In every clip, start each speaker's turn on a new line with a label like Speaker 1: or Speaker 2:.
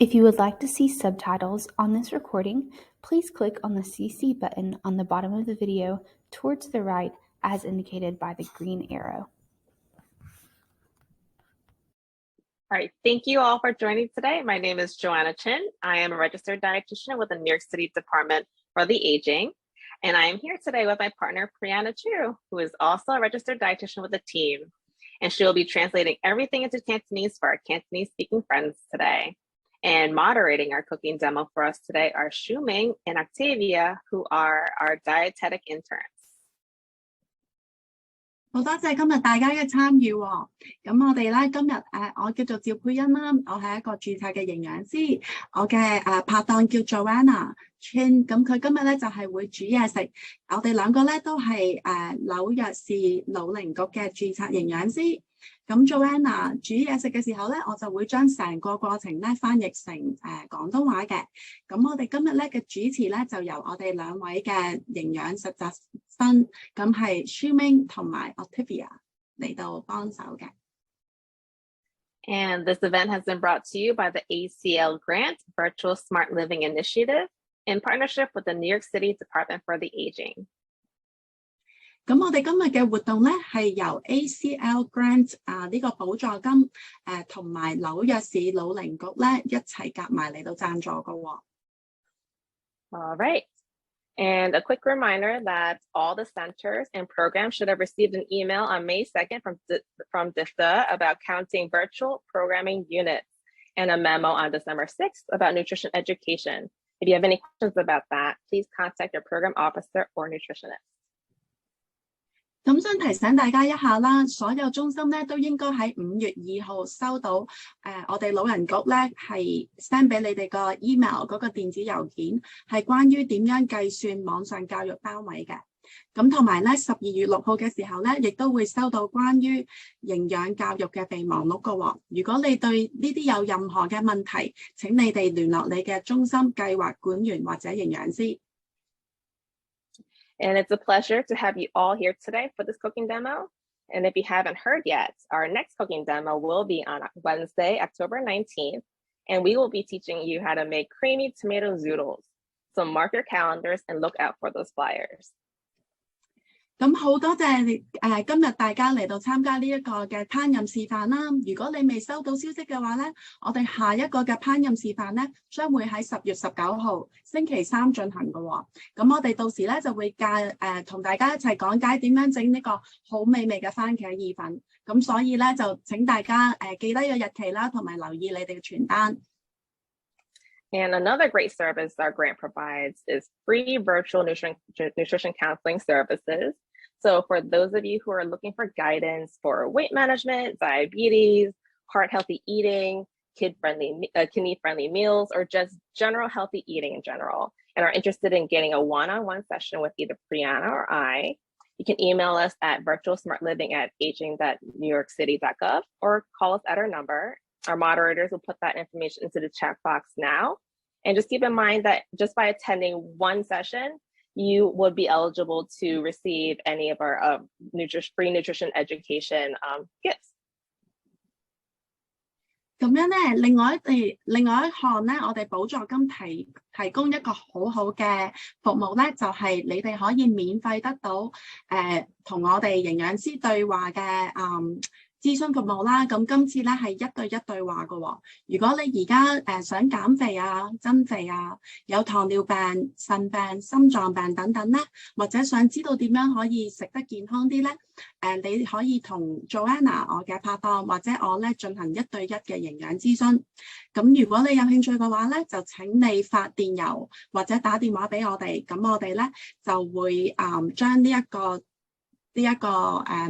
Speaker 1: If you would like to see subtitles on this recording, please click on the CC button on the bottom of the video towards the right as indicated by the green arrow.
Speaker 2: All right, thank you all for joining today. My name is Joanna Chin. I am a registered dietitian with the New York City Department for the Aging. And I am here today with my partner, Brianna Chu, who is also a registered dietitian with the team. And she will be translating everything into Cantonese for our Cantonese speaking friends today. And moderating our cooking demo for us today are Shumai and Octavia, who are our dietetic interns.
Speaker 3: 好多謝今日大家嘅參與喎。咁我哋咧今日我叫做趙佩欣啦，我係一個註冊嘅營養師。我嘅拍檔叫 Joanna Chin， 咁佢今日咧就係會煮嘢食。我哋兩個咧都係紐約市老齡局嘅註冊營養師。咁 Joanna 煮嘢食嘅時候咧，我就會將成個過程咧翻譯成廣東話嘅。咁我哋今日咧嘅主持咧就由我哋兩位嘅營養實習生，咁係 Shumai 同埋 Octavia 嚟到幫手嘅。
Speaker 2: And this event has been brought to you by the ACL Grant Virtual Smart Living Initiative in partnership with the New York City Department for the Aging.
Speaker 3: 咁我哋今日嘅活動咧係由 ACL Grant 呢個補助金同埋紐約市老齡局咧一齊夾埋嚟到贊助嘅喎。
Speaker 2: All right. And a quick reminder that all the centers and programs should have received an email on May 2nd from DIFTA about counting virtual programming units and a memo on December 6th about nutrition education. If you have any questions about that, please contact your program officer or nutritionist.
Speaker 3: 咁想提醒大家一下啦，所有中心咧都應該喺5月2號收到我哋老人局咧係 send 俾你哋個 email 嗰個電子郵件，係關於點樣計算網上教育單位嘅。咁同埋咧12月6號嘅時候咧，亦都會收到關於營養教育嘅備忘錄嘅喎。如果你對呢啲有任何嘅問題，請你哋聯絡你嘅中心計劃管員或者營養師。
Speaker 2: And it's a pleasure to have you all here today for this cooking demo. And if you haven't heard yet, our next cooking demo will be on Wednesday, October 19th, and we will be teaching you how to make creamy tomato zoodles. So mark your calendars and look out for those flyers.
Speaker 3: 咁好多謝今日大家嚟到參加呢一個嘅烹飪示範啦。如果你未收到消息嘅話咧，我哋下一個嘅烹飪示範咧將會喺10月19號星期三進行嘅喎。咁我哋到時咧就會同大家一齊講解點樣整呢個好美味嘅番茄意粉。咁所以咧就請大家記得個日期啦，同埋留意你哋嘅傳單。
Speaker 2: And another great service our grant provides is free virtual nutrition counseling services. So for those of you who are looking for guidance for weight management, diabetes, heart healthy eating, kidney-friendly meals, or just general healthy eating in general, and are interested in getting a one-on-one session with either Brianna or I, you can email us at virtualsmartliving@aging.newyorkcity.gov or call us at our number. Our moderators will put that information into the chat box now. And just keep in mind that just by attending one session, you would be eligible to receive any of our free nutrition education gifts.
Speaker 3: 咁樣咧，另外一項咧，我哋補助金提供一個好好嘅服務咧，就係你哋可以免費得到同我哋營養師對話嘅諮詢服務啦。咁今次咧係1對1對話嘅喎。如果你而家想減肥啊、增肥啊、有糖尿病、腎病、心臟病等等咧，或者想知道點樣可以食得健康啲咧，你可以同 Joanna 我嘅拍檔或者我咧進行1對1嘅營養諮詢。咁如果你有興趣嘅話咧，就請你發電郵或者打電話俾我哋，咁我哋咧就會將呢一個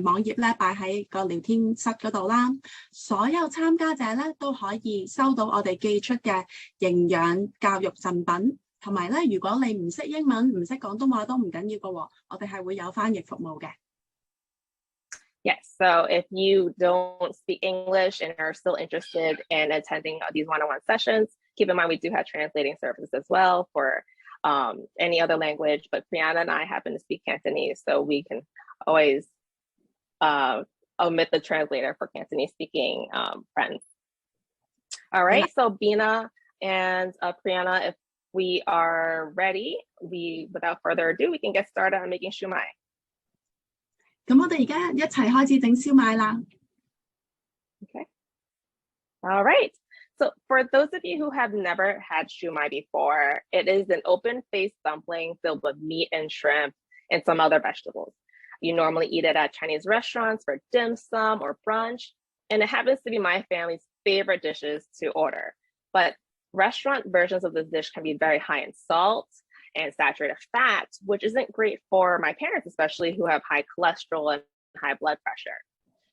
Speaker 3: 網頁咧擺喺個聊天室嗰度啦。所有參加者咧都可以收到我哋寄出嘅營養教育贈品，同埋咧如果你唔識英文、唔識廣東話都唔緊要嘅喎，我哋係會有翻譯服務嘅。
Speaker 2: Yes, so if you don't speak English and are still interested in attending these one-on-one sessions, keep in mind we do have translating services as well for any other language, but Brianna and I happen to speak Cantonese, so we can always omit the translator for Cantonese speaking friends. All right, so Bina And Brianna, if we are ready, without further ado, we can get started on making shumai.
Speaker 3: 咁我哋而家一齊開始整燒賣啦。
Speaker 2: Okay. All right. So for those of you who have never had shumai before, it is an open-faced dumpling filled with meat and shrimp and some other vegetables. You normally eat it at Chinese restaurants for dim sum or brunch, and it happens to be my family's favorite dishes to order. But restaurant versions of this dish can be very high in salt and saturated fat, which isn't great for my parents, especially who have high cholesterol and high blood pressure.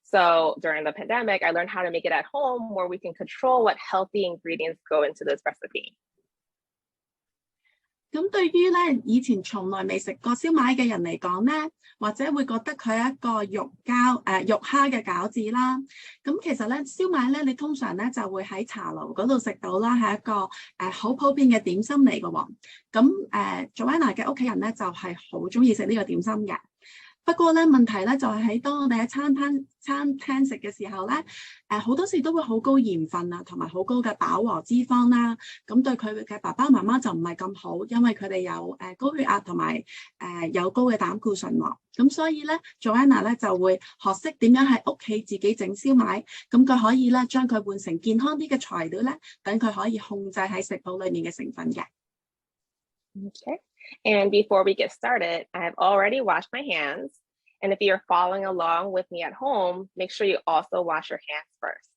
Speaker 2: So during the pandemic, I learned how to make it at home where we can control what healthy ingredients go into this recipe.
Speaker 3: 咁對於咧以前從來未食過燒賣嘅人嚟講咧，或者會覺得佢係一個肉蝦嘅餃子啦。咁其實咧燒賣咧，你通常咧就會喺茶樓嗰度食到啦，係一個好普遍嘅點心嚟嘅喎。咁Joanna 嘅屋企人咧就係好中意食呢個點心嘅。不過咧問題咧就係喺當我哋喺餐廳食嘅時候咧，好多時都會好高鹽分啊，同埋好高嘅飽和脂肪啦。咁對佢嘅爸爸媽媽就唔係咁好，因為佢哋有高血壓同埋有高嘅膽固醇喎。咁所以咧 ，Joanna 咧就會學識點樣喺屋企自己整燒賣。咁佢可以咧將佢換成健康啲嘅材料咧，等佢可以控制喺食譜裡面嘅成分嘅。
Speaker 2: Okay. And before we get started, I have already washed my hands. And if you're following along with me at home, make sure you also wash your hands first.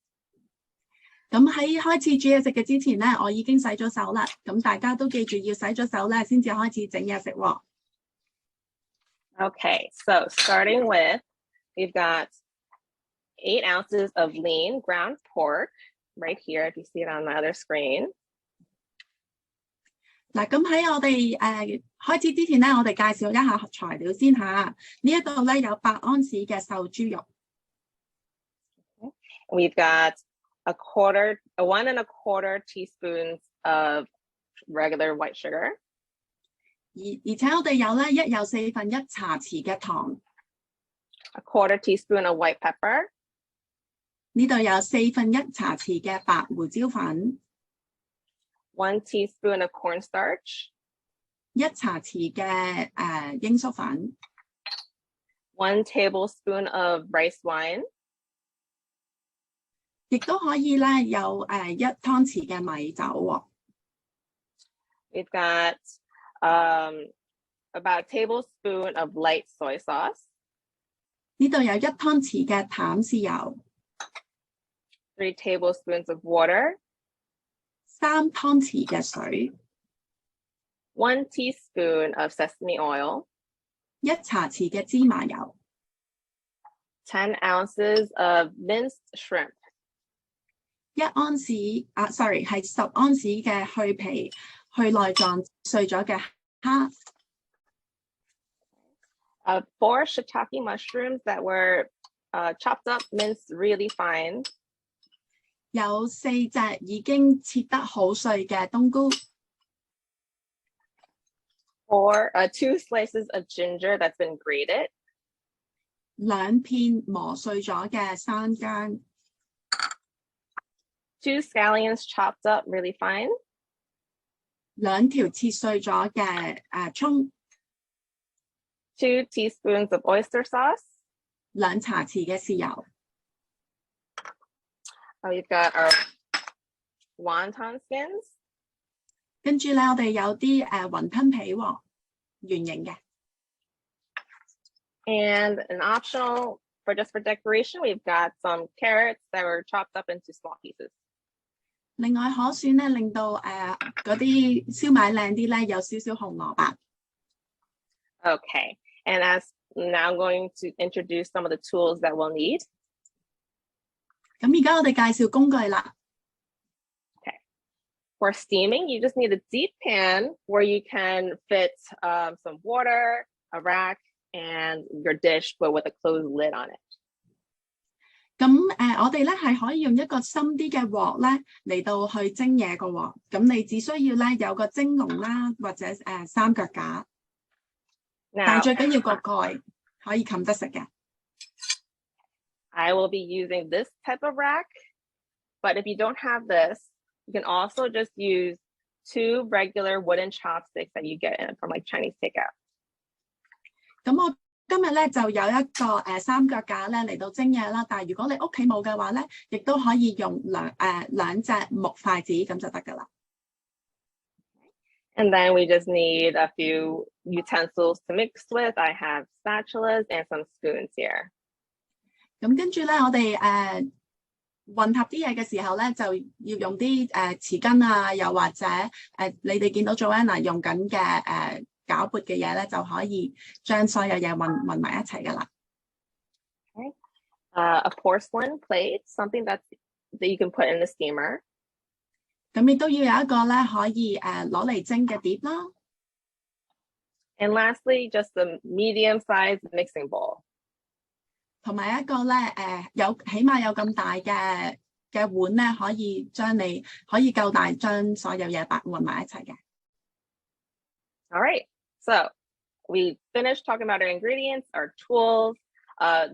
Speaker 3: 咁喺開始煮嘢食嘅之前咧，我已經洗咗手啦。咁大家都記住要洗咗手咧，先至開始整嘢食喎。
Speaker 2: Okay, so starting with, we've got 8 ounces of lean ground pork right here, if you see it on my other screen.
Speaker 3: 嗱，咁喺我哋開始之前咧，我哋介紹一下材料先嚇。呢一度咧有8盎司嘅瘦豬肉。
Speaker 2: We've got 1 1/4 teaspoons of regular white sugar.
Speaker 3: 而且我哋有咧有1/4茶匙嘅糖。
Speaker 2: 1/4 teaspoon of white pepper.
Speaker 3: 呢度有1/4茶匙嘅白胡椒粉。
Speaker 2: 1 teaspoon of cornstarch.
Speaker 3: 1茶匙嘅鷹粟粉。
Speaker 2: 1 tablespoon of rice wine.
Speaker 3: 亦都可以咧有1湯匙嘅米酒喎。
Speaker 2: We've got about a tablespoon of light soy sauce.
Speaker 3: 呢度有1湯匙嘅淡豉油。
Speaker 2: 3 tablespoons of water.
Speaker 3: 3湯匙嘅水。
Speaker 2: 1 teaspoon of sesame oil.
Speaker 3: 1茶匙嘅芝麻油。
Speaker 2: 10 ounces of minced shrimp.
Speaker 3: 係10盎司嘅去皮、去內臟碎咗嘅蝦。
Speaker 2: 4 shiitake mushrooms that were chopped up, minced really fine.
Speaker 3: 有4隻已經切得好碎嘅冬菇。
Speaker 2: 2 slices of ginger that's been grated.
Speaker 3: 2片磨碎咗嘅生薑。
Speaker 2: 2 scallions chopped up really fine.
Speaker 3: 2條切碎咗嘅葱。
Speaker 2: 2 teaspoons of oyster sauce.
Speaker 3: 2茶匙嘅豉油。
Speaker 2: We've got our wonton skins.
Speaker 3: 跟住咧，我哋有啲雲吞皮喎，圓形嘅。
Speaker 2: And an optional, just for decoration, we've got some carrots that were chopped up into small pieces.
Speaker 3: 另外可選咧，令到嗰啲燒賣靚啲咧，有少少紅蘿蔔。
Speaker 2: Okay, and now I'm going to introduce some of the tools that we'll need.
Speaker 3: 咁而家我哋介紹工具啦。
Speaker 2: Okay, for steaming, you just need a deep pan where you can fit some water, a rack, and your dish, but with a closed lid on it.
Speaker 3: 咁我哋咧係可以用一個深啲嘅鑊咧嚟到去蒸嘢嘅喎。咁你只需要咧有個蒸籠啦，或者三腳架。但係最緊要個蓋可以冚得實嘅。
Speaker 2: I will be using this type of rack, but if you don't have this, You can also just use 2 regular wooden chopsticks that you get from like Chinese takeout.
Speaker 3: 咁我今日咧就有一個三腳架咧嚟到蒸嘢啦，但係如果你屋企冇嘅話咧，亦都可以用兩隻木筷子咁就得㗎啦。
Speaker 2: And then we just need a few utensils to mix with. I have spatulas and some spoons here.
Speaker 3: 咁跟住咧，我哋混合啲嘢嘅時候咧，就要用啲匙羹啊，又或者你哋見到 Joanna 用緊嘅攪撥嘅嘢咧，就可以將所有嘢混埋一齊㗎啦。
Speaker 2: Okay. A porcelain plate, something that you can put in the steamer.
Speaker 3: 咁亦都要有一個咧可以攞嚟蒸嘅碟啦。
Speaker 2: And lastly, just a medium-sized mixing bowl.
Speaker 3: 同埋一個咧起碼有咁大嘅碗咧，可以夠大將所有嘢混埋一齊嘅。
Speaker 2: All right, so we finished talking about our ingredients, our tools.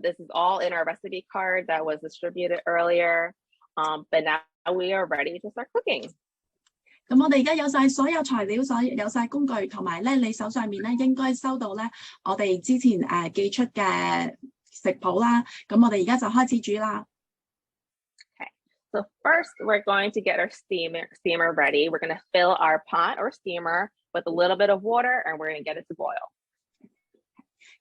Speaker 2: This is all in our recipe card that was distributed earlier. But now we are ready to start cooking.
Speaker 3: 咁我哋而家有晒所有材料，有晒工具，同埋咧你手上面咧應該收到咧我哋之前寄出嘅食譜啦。咁我哋而家就開始煮啦。
Speaker 2: Okay, so first we're going to get our steamer ready. We're going to fill our pot or steamer with a little bit of water, and we're going to get it to boil.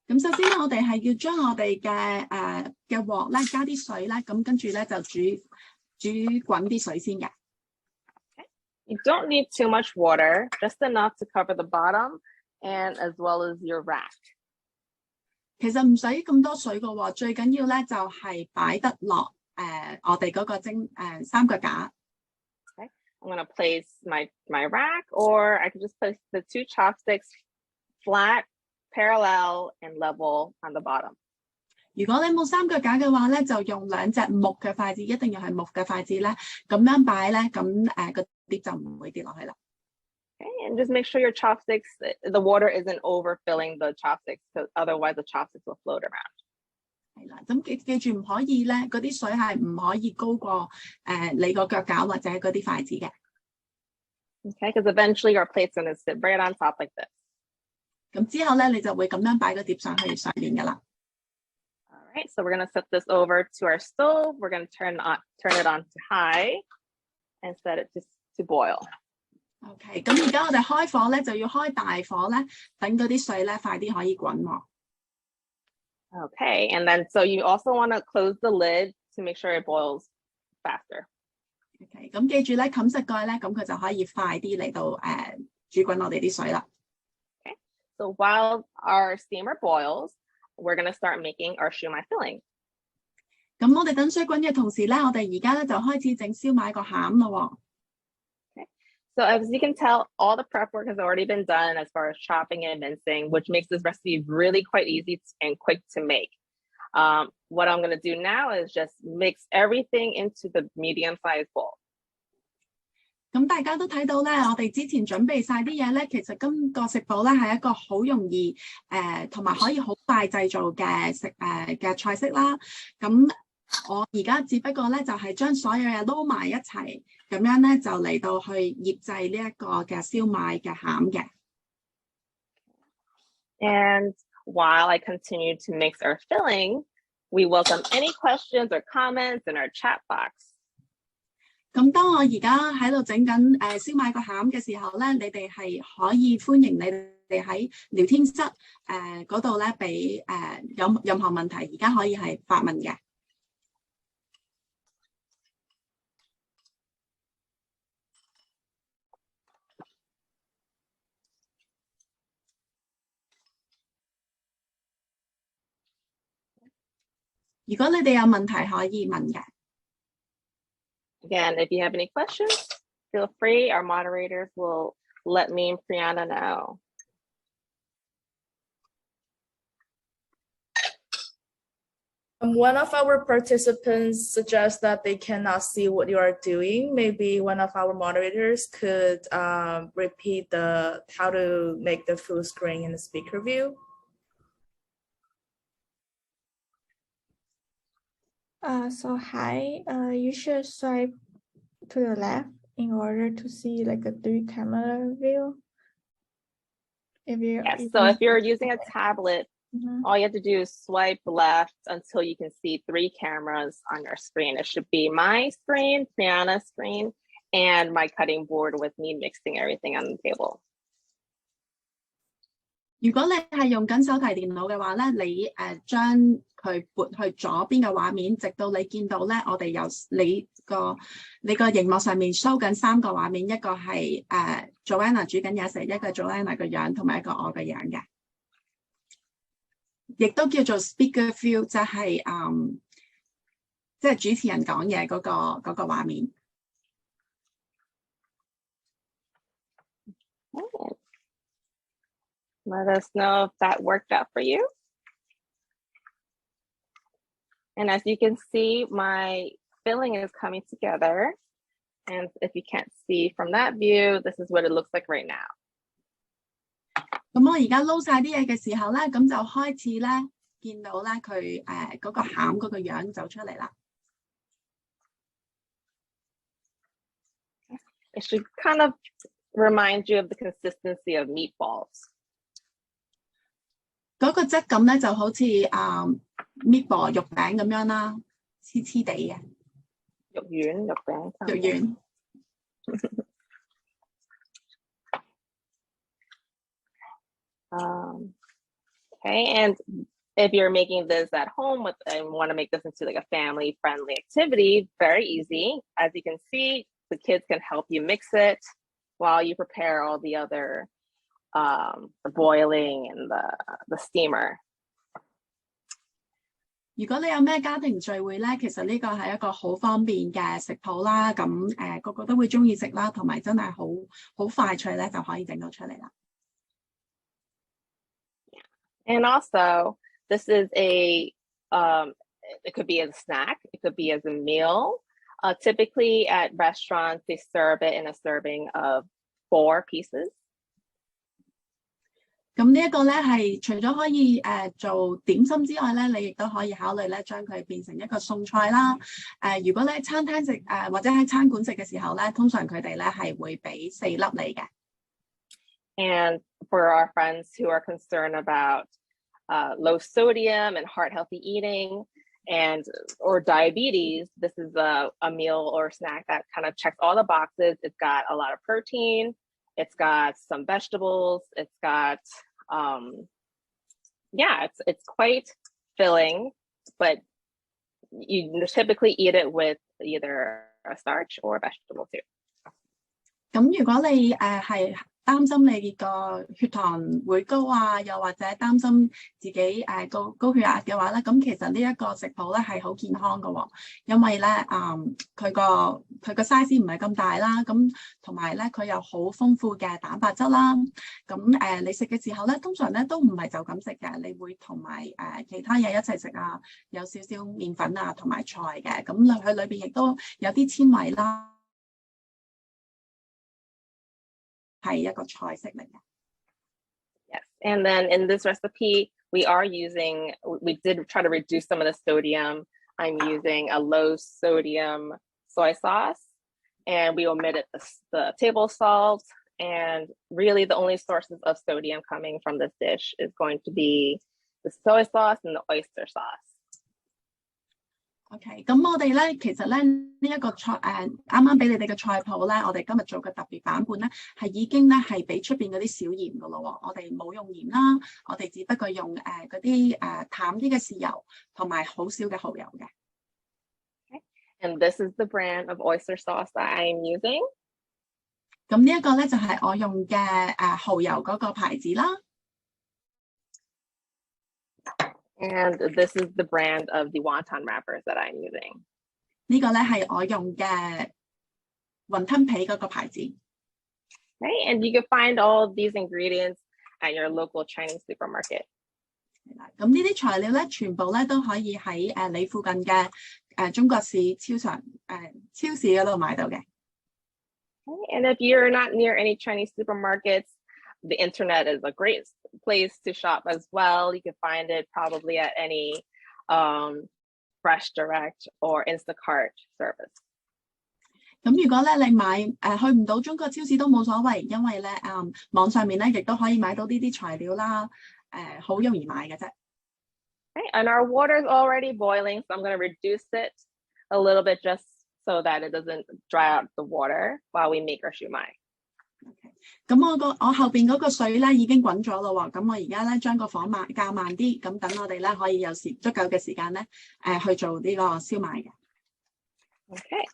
Speaker 3: 咁首先咧，我哋係要將我哋嘅鑊咧加啲水咧，咁跟住咧就煮滾啲水先嘅。
Speaker 2: Okay. You don't need too much water, just enough to cover the bottom and as well as your rack.
Speaker 3: 其實唔使咁多水嘅喎，最緊要咧就係擺得落我哋嗰個三腳架。
Speaker 2: Okay. I'm going to place my rack, or I can just place the 2 chopsticks flat, parallel, and level on the bottom.
Speaker 3: 如果你冇三腳架嘅話咧，就用2隻木嘅筷子，一定要係木嘅筷子咧，咁樣擺咧，咁個碟就唔會跌落去啦。
Speaker 2: Okay, and just make sure your chopsticks, the water isn't overfilling the chopsticks, because otherwise the chopsticks will float around.
Speaker 3: 係啦，咁記住唔可以咧，嗰啲水係唔可以高過你個腳架或者嗰啲筷子嘅。
Speaker 2: Okay, because eventually your plate's going to sit right on top like this.
Speaker 3: 咁之後咧，你就會咁樣擺個碟上面㗎啦。
Speaker 2: All right, so we're going to set this over to our stove. We're going to turn it on to high and set it to boil.
Speaker 3: OK， 咁而家我哋開火咧，就要開大火咧，等嗰啲水咧快啲可以滾喎。
Speaker 2: Okay, and then so you also want to close the lid to make sure it boils faster.
Speaker 3: OK， 咁記住咧，冚實蓋咧，咁佢就可以快啲嚟到煮滾我哋啲水啦。
Speaker 2: Okay, so while our steamer boils, we're going to start making our shumai filling.
Speaker 3: 咁我哋等水滾嘅同時咧，我哋而家咧就開始整燒賣個餡咯。
Speaker 2: So as you can tell, all the prep work has already been done as far as chopping and mincing, which makes this recipe really quite easy and quick to make. What I'm going to do now is just mix everything into the medium-sized bowl.
Speaker 3: 咁大家都睇到咧，我哋之前準備晒啲嘢咧，其實今個食譜咧係一個好容易同埋可以好快製造嘅菜式啦。咁我而家只不過咧就係將所有嘢撈埋一齊，咁樣咧就嚟到去醃製呢一個嘅燒賣嘅餡嘅。
Speaker 2: And while I continue to mix our filling, we welcome any questions or comments in our chat box. 咁當我而家喺度整緊燒賣個餡嘅時候咧，你哋係可以歡迎你哋喺聊天室嗰度咧俾有任何問題，而家可以係發問嘅。如果你哋有問題可以問嘅。Again, if you have any questions, feel free. Our moderators will let me and Brianna know.
Speaker 4: One of our participants suggests that they cannot see what you are doing. Maybe one of our moderators could repeat how to make the full screen in the speaker view.
Speaker 5: So hi, you should swipe to the left in order to see like a 3-camera view?
Speaker 2: Yes, so if you're using a tablet, all you have to do is swipe left until you can see 3 cameras on your screen. It should be my screen, Brianna's screen, and my cutting board with me mixing everything on the table.
Speaker 3: 如果你係用緊手提電腦嘅話咧，你將佢撥去左邊嘅畫面，直到你見到咧，我哋有你個熒幕上面 show 緊3個畫面，一個係Joanna 煮緊嘢食，一個 Joanna 個樣，同埋一個我嘅樣嘅，亦都叫做 speaker view， 就係即係主持人講嘢嗰個畫面。
Speaker 2: Let us know if that worked out for you. And as you can see, my filling is coming together. And if you can't see from that view, this is what it looks like right now.
Speaker 3: 咁我而家撈晒啲嘢嘅時候咧，咁就開始咧見到咧佢嗰個餡嗰個樣走出嚟啦。
Speaker 2: It should kind of remind you of the consistency of meatballs.
Speaker 3: 嗰個質感咧就好似meatball 肉餅咁樣啦，黐黐地嘅。
Speaker 2: 肉丸，肉餅。
Speaker 3: 肉
Speaker 2: 丸。Okay, and if you're making this at home and want to make this into like a family-friendly activity, very easy. As you can see, the kids can help you mix it while you prepare all the other the boiling and the steamer.
Speaker 3: 如果你有咩家庭聚會咧，其實呢個係一個好方便嘅食譜啦。咁個個都會中意食啦，同埋真係好快脆咧就可以整到出嚟啦。
Speaker 2: And also, this is it could be as a snack, it could be as a meal. Typically at restaurants, they serve it in a serving of 4 pieces.
Speaker 3: 咁呢一個咧係除咗可以做點心之外咧，你亦都可以考慮咧將佢變成一個餸菜啦。如果咧餐廳食或者喺餐館食嘅時候咧，通常佢哋咧係會俾4粒你嘅。
Speaker 2: And for our friends who are concerned about low sodium and heart healthy eating or diabetes, this is a meal or snack that kind of checks all the boxes. It's got a lot of protein, it's got some vegetables, it's got it's quite filling, but you typically eat it with either a starch or a vegetable too.
Speaker 3: 咁如果你係擔心你個血糖會高啊，又或者擔心自己高血壓嘅話咧，咁其實呢一個食譜咧係好健康嘅喎，因為咧佢個 size 唔係咁大啦，咁同埋咧佢有好豐富嘅蛋白質啦，咁你食嘅時候咧，通常咧都唔係就咁食嘅，你會同埋其他嘢一齊食啊，有少少麵粉啊同埋菜嘅，咁佢裏邊亦都有啲纖維啦。係一個菜式嚟嘅。
Speaker 2: Yes, and then in this recipe, we did try to reduce some of the sodium. I'm using a low sodium soy sauce, and we omitted the table salt. And really the only sources of sodium coming from this dish is going to be the soy sauce and the oyster sauce.
Speaker 3: OK， 咁我哋咧，其實咧呢一個菜啱啱俾你哋嘅菜譜咧，我哋今日做嘅特別版本咧，係已經咧係俾出邊嗰啲少鹽噶咯喎，我哋冇用鹽啦，我哋只不過用嗰啲淡啲嘅豉油同埋好少嘅蠔油嘅。
Speaker 2: Okay. And this is the brand of oyster sauce that I am using.
Speaker 3: 咁呢一個咧就係我用嘅蠔油嗰個牌子啦。
Speaker 2: And this is the brand of the wonton wrappers that I'm using.
Speaker 3: 呢個咧係我用嘅雲吞皮嗰個牌子。
Speaker 2: Right, and you can find all of these ingredients at your local Chinese supermarket.
Speaker 3: 咁呢啲材料咧，全部咧都可以喺你附近嘅中國市超市嗰度買到嘅。
Speaker 2: And if you're not near any Chinese supermarkets, the internet is a great place to shop as well. You can find it probably at any Fresh Direct or Instacart service.
Speaker 3: 咁如果咧你買去唔到中國超市都冇所謂，因為咧網上面咧亦都可以買到呢啲材料啦，好容易買嘅啫。
Speaker 2: Okay, and our water is already boiling, so I'm going to reduce it a little bit just so that it doesn't dry out the water while we make our shumai.
Speaker 3: 咁我後邊嗰個水咧已經滾咗咯喎，咁我而家咧將個火較慢啲，咁等我哋咧可以有足夠嘅時間咧去做呢個燒賣嘅。
Speaker 2: Okay,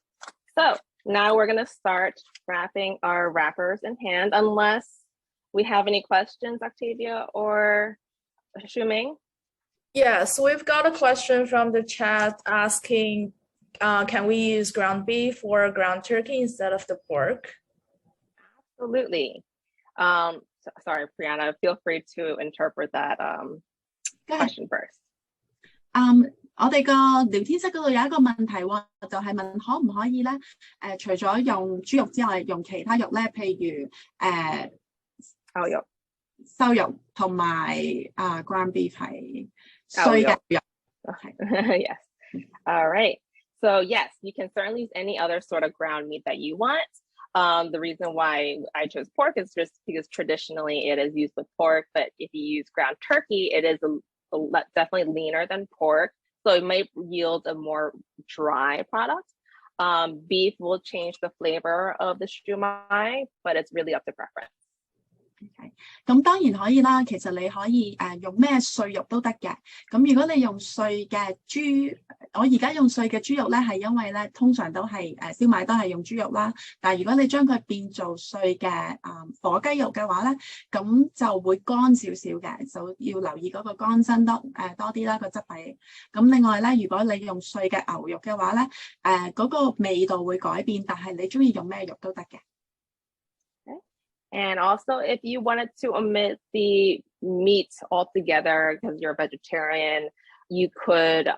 Speaker 2: so now we're going to start wrapping our wrappers in hand, unless we have any questions, Octavia or Shumai.
Speaker 4: Yes, we've got a question from the chat asking, can we use ground beef or ground turkey instead of the pork?
Speaker 2: Absolutely. Sorry, Brianna, feel free to interpret that question first.
Speaker 3: 我哋個聊天室嗰度有一個問題喎，就係問可唔可以咧？除咗用豬肉之外，用其他肉咧，譬如瘦肉同埋ground beef 係碎嘅肉。Okay.
Speaker 2: Yes. All right. So yes, you can certainly use any other sort of ground meat that you want. The reason why I chose pork is just because traditionally it is used with pork, but if you use ground turkey, it is definitely leaner than pork. So it might yield a more dry product. Beef will change the flavor of the shumai, but it's really up to preference.
Speaker 3: 咁當然可以啦，其實你可以用咩碎肉都得嘅。咁如果你用碎嘅豬，我而家用碎嘅豬肉咧，係因為咧通常都係燒賣都係用豬肉啦。但係如果你將佢變做碎嘅火雞肉嘅話咧，咁就會乾少少嘅，就要留意嗰個乾身多啲啦個質地。咁另外咧，如果你用碎嘅牛肉嘅話咧，嗰個味道會改變，但係你中意用咩肉都得嘅。
Speaker 2: And also, if you wanted to omit the meat altogether because you're a vegetarian, you could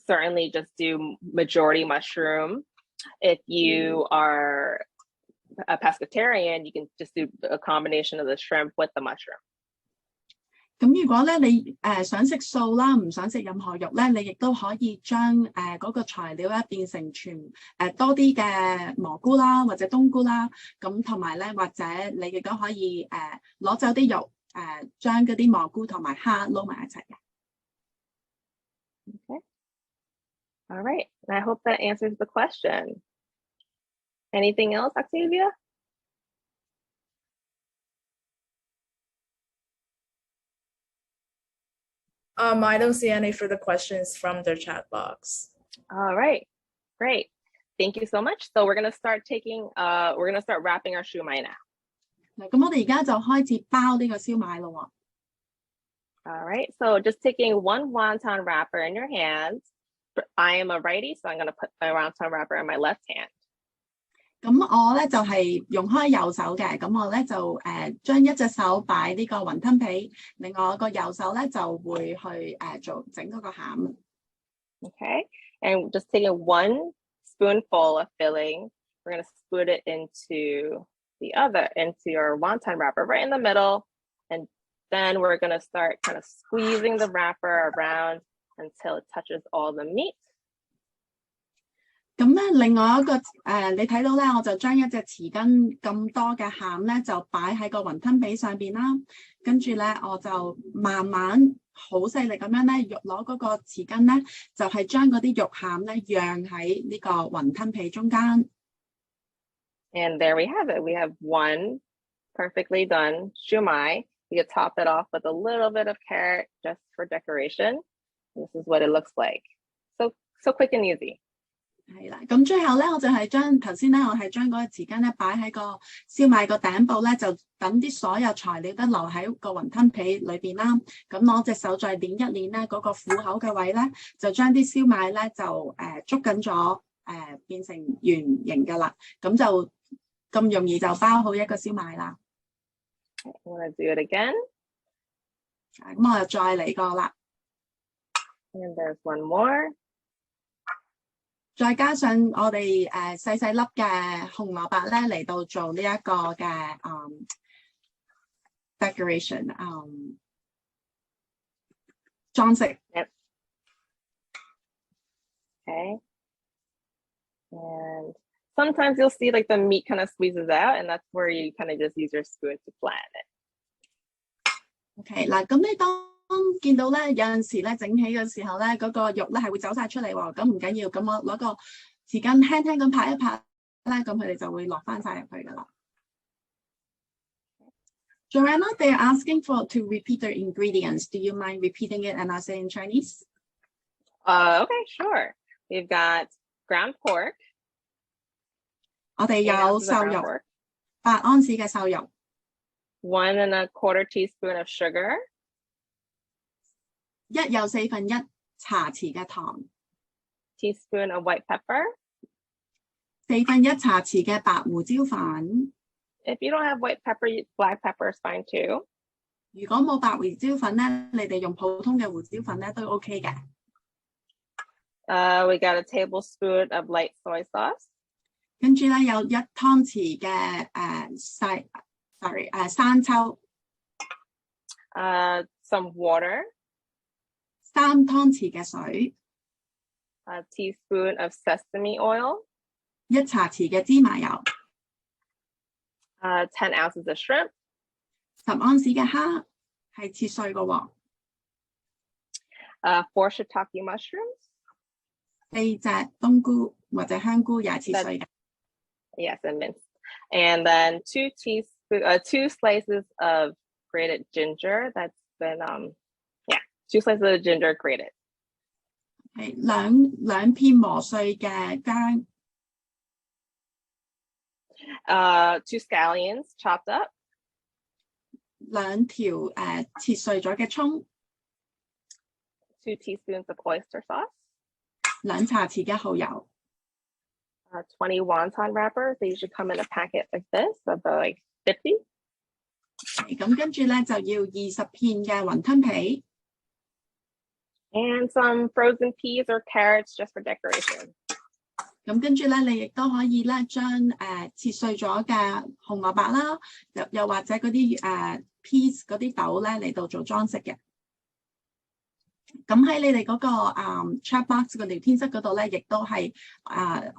Speaker 2: certainly just do majority mushroom. If you are a pescatarian, you can just do a combination of the shrimp with the mushroom.
Speaker 3: 咁如果咧你想食素啦，唔想食任何肉咧，你亦都可以將嗰個材料咧變成多啲嘅蘑菇啦，或者冬菇啦，咁同埋咧或者你亦都可以攞走啲肉，將嗰啲蘑菇同埋蝦撈埋一齊嘅。
Speaker 2: Okay. All right. And I hope that answers the question. Anything else, Octavia?
Speaker 4: I don't see any further questions from the chat box.
Speaker 2: All right, great. Thank you so much. So we're gonna start wrapping our shumai now.
Speaker 3: 咁我哋而家就開始包呢個燒賣咯喎。
Speaker 2: All right, so just taking one wonton wrapper in your hands. I am a righty, so I'm gonna put my wonton wrapper in my left hand. 咁
Speaker 3: 我咧就係用開右手嘅，咁我咧就將一隻手擺呢個雲吞皮，另外個右手咧就會去整嗰個餡。
Speaker 2: Okay, and just taking one spoonful of filling, we're gonna spoon it into your wonton wrapper right in the middle, and then we're gonna start kind of squeezing the wrapper around until it touches all the meat.
Speaker 3: 咁咧，另外一個你睇到咧，我就將一隻匙羹咁多嘅餡咧，就擺喺個雲吞皮上邊啦。跟住咧，我就慢慢好細力咁樣咧，攞嗰個匙羹咧，就係將嗰啲肉餡咧，釀喺呢個雲吞皮中間。
Speaker 2: And there we have it. We have one perfectly done shumai. You can top it off with a little bit of carrot just for decoration. This is what it looks like. So quick and easy.
Speaker 3: 係啦，咁最後咧，我就係將頭先咧，我係將嗰個匙羹咧擺喺個燒賣個頂部咧，就等啲所有材料都留喺個雲吞皮裏邊啦。咁攞隻手再捏一捏咧，嗰個虎口嘅位咧，就將啲燒賣咧就捉緊咗，變成圓形㗎啦。咁就咁容易就包好一個燒賣啦。
Speaker 2: I want to do it again.
Speaker 3: 咁我又再嚟過啦。
Speaker 2: And there's one more.
Speaker 3: 再加上我哋細細粒嘅紅蘿蔔咧嚟到做呢一個嘅decoration 裝飾。
Speaker 2: Yep. Okay. And sometimes you'll see like the meat kind of squeezes out, and that's where you kind of just use your spoon to flatten it.
Speaker 3: OK 嗱，咁你當見到咧有陣時咧整起嘅時候咧，嗰個肉咧係會走晒出嚟喎，咁唔緊要，咁我攞個匙羹輕輕咁拍一拍咧，咁佢哋就會落翻晒入去噶啦。Joanna, they're asking to repeat their ingredients. Do you mind repeating it and I'll say in Chinese?
Speaker 2: Okay, sure. We've got ground pork.
Speaker 3: 我哋有瘦肉，8安士嘅瘦肉。
Speaker 2: 1¼ teaspoon of sugar.
Speaker 3: 1又1/4茶匙嘅糖。
Speaker 2: Teaspoon of white pepper.
Speaker 3: 1/4茶匙嘅白胡椒粉。
Speaker 2: If you don't have white pepper, black pepper is fine too.
Speaker 3: 如果冇白胡椒粉咧，你哋用普通嘅胡椒粉咧都 OK 嘅。
Speaker 2: We got a tablespoon of light soy sauce.
Speaker 3: 跟住咧有1湯匙嘅生抽。
Speaker 2: Some water.
Speaker 3: 3湯匙嘅水。
Speaker 2: A teaspoon of sesame oil.
Speaker 3: 1茶匙嘅芝麻油。
Speaker 2: 10 ounces of shrimp.
Speaker 3: 10安士嘅蝦係切碎嘅喎。
Speaker 2: 4 shiitake mushrooms.
Speaker 3: 4隻冬菇或者香菇也係切碎嘅。
Speaker 2: Yes, and minced. And then 2 slices of grated ginger. That's been 2 slices of ginger grated.
Speaker 3: 係兩片磨碎嘅薑。
Speaker 2: 2 scallions chopped up.
Speaker 3: 2條切碎咗嘅葱。
Speaker 2: 2 teaspoons of oyster sauce.
Speaker 3: 2茶匙嘅蠔油。
Speaker 2: 20 wonton wrappers. They usually come in a packet like this, about like 50.
Speaker 3: 咁跟住咧就要20片嘅雲吞皮。
Speaker 2: And some frozen peas or carrots just for decoration.
Speaker 3: 咁跟住咧，你亦都可以咧將切碎咗嘅紅蘿蔔啦，又或者嗰啲peas 嗰啲豆咧嚟到做裝飾嘅。咁喺你哋嗰個chat box 個聊天室嗰度咧，亦都係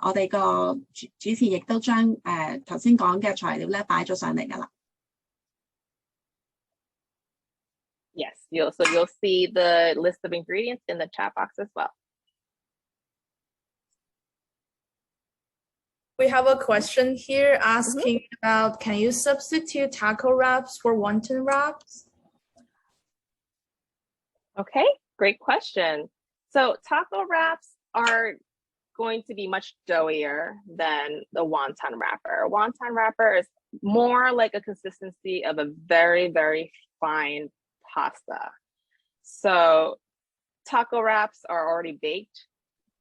Speaker 3: 我哋個主持亦都將頭先講嘅材料咧擺咗上嚟㗎啦。
Speaker 2: Yes, you'll see the list of ingredients in the chat box as well.
Speaker 4: We have a question here asking about, can you substitute taco wraps for wonton wraps?
Speaker 2: Okay, great question. So taco wraps are going to be much doughier than the wonton wrapper. A wonton wrapper is more like a consistency of a very, very fine pasta. So taco wraps are already baked.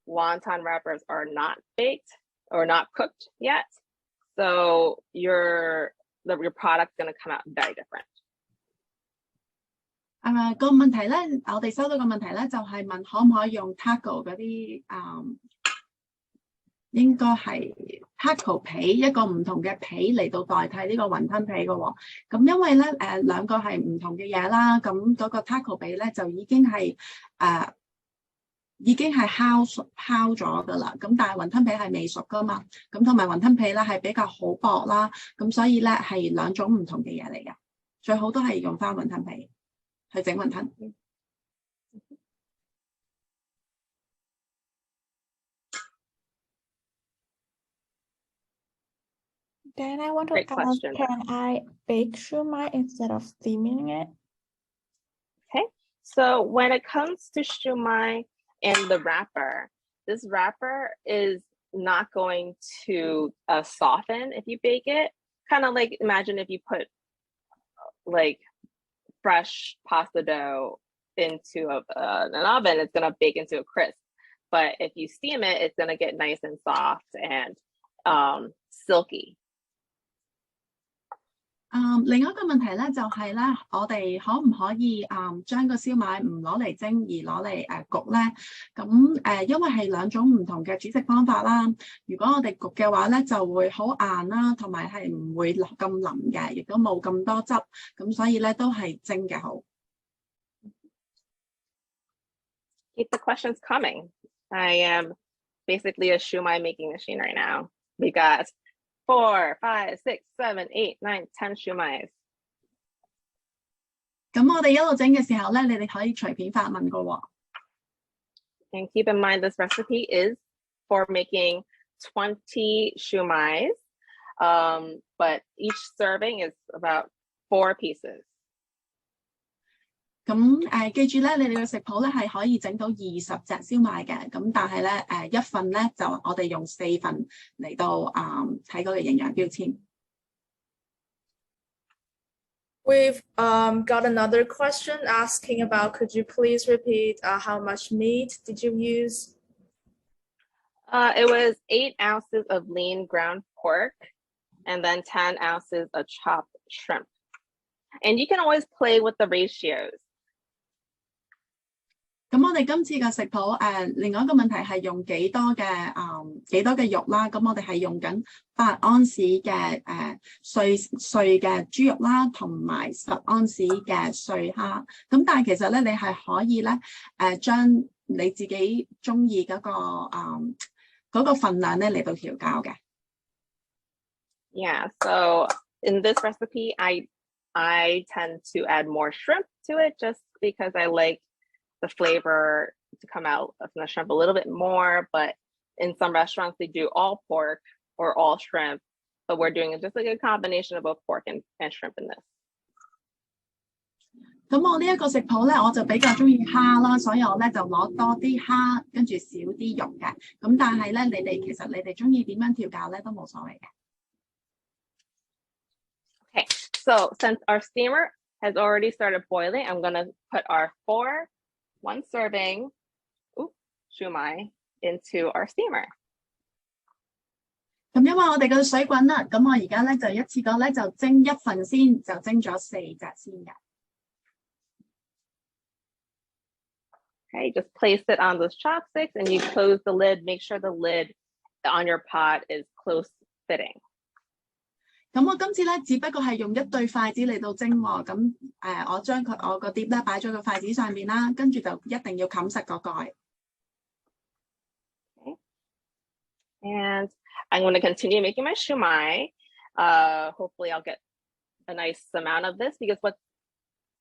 Speaker 2: Wonton wrappers are not baked or not cooked yet. So your product's going to come out very different.
Speaker 3: 個問題咧，我哋收到個問題咧，就係問可唔可以用 taco 嗰啲應該係 taco 皮一個唔同嘅皮嚟到代替呢個雲吞皮嘅喎。咁因為咧兩個係唔同嘅嘢啦，咁嗰個 taco 皮咧就已經係烤咗噶啦。咁但係雲吞皮係未熟噶嘛，咁同埋雲吞皮咧係比較好薄啦，咁所以咧係兩種唔同嘅嘢嚟嘅。最好都係用翻雲吞皮去整雲吞。
Speaker 5: Then I want to
Speaker 2: Great
Speaker 5: ask,
Speaker 2: question.
Speaker 5: can I bake shumai instead of steaming it?
Speaker 2: Okay, so when it comes to shumai and the wrapper, this wrapper is not going to soften if you bake it. Kind of like imagine if you put like fresh pasta dough into an oven, it's going to bake into a crisp. But if you steam it, it's going to get nice and soft and silky.
Speaker 3: 另一個問題咧就係咧，我哋可唔可以將個燒賣唔攞嚟蒸而攞嚟焗咧？咁因為係兩種唔同嘅煮食方法啦。如果我哋焗嘅話咧，就會好硬啦，同埋係唔會咁腍嘅，亦都冇咁多汁。咁所以咧都係蒸嘅好。
Speaker 2: Keep the questions coming. I am basically a shumai making machine right now. We got 4, 5, 6, 7, 8, 9, 10 shumais.
Speaker 3: 咁我哋一路整嘅時候咧，你哋可以隨便發問噶喎。
Speaker 2: And keep in mind, this recipe is for making 20 shumais, but each serving is about 4 pieces.
Speaker 3: 咁記住咧，你哋嘅食譜咧係可以整到20隻燒賣嘅，咁但係咧一份咧就我哋用4份嚟到睇嗰個營養標籤。
Speaker 4: We've got another question asking about, could you please repeat how much meat did you use?
Speaker 2: It was 8 ounces of lean ground pork and then 10 ounces of chopped shrimp. And you can always play with the ratios.
Speaker 3: 咁我哋今次嘅食譜另外一個問題係用幾多嘅肉啦，咁我哋係用緊8安士嘅碎嘅豬肉啦，同埋10安士嘅碎蝦。咁但係其實咧，你係可以咧將你自己中意嗰個份量咧嚟到調校嘅。
Speaker 2: Yeah, so in this recipe, I tend to add more shrimp to it just because I like the flavor to come out of the shrimp a little bit more, but in some restaurants they do all pork or all shrimp, but we're doing just like a combination of both pork and shrimp in this.
Speaker 3: 咁我呢一個食譜咧，我就比較中意蝦啦，所以我咧就攞多啲蝦，跟住少啲肉嘅。咁但係咧，其實你哋中意點樣調校咧都冇所謂嘅。
Speaker 2: Okay, so since our steamer has already started boiling, I'm gonna put our 1 serving shumai into our steamer.
Speaker 3: 咁因為我哋嘅水滾啦，咁我而家咧就一次過咧就蒸1份先，就蒸咗4隻先嘅。
Speaker 2: Okay, just place it on those chopsticks and you close the lid. Make sure the lid on your pot is close fitting.
Speaker 3: 咁我今次咧只不過係用1對筷子嚟到蒸喎，咁我將我個碟咧擺咗個筷子上面啦，跟住就一定要冚實個蓋。
Speaker 2: Okay. And I'm going to continue making my shumai. Hopefully I'll get a nice amount of this because what's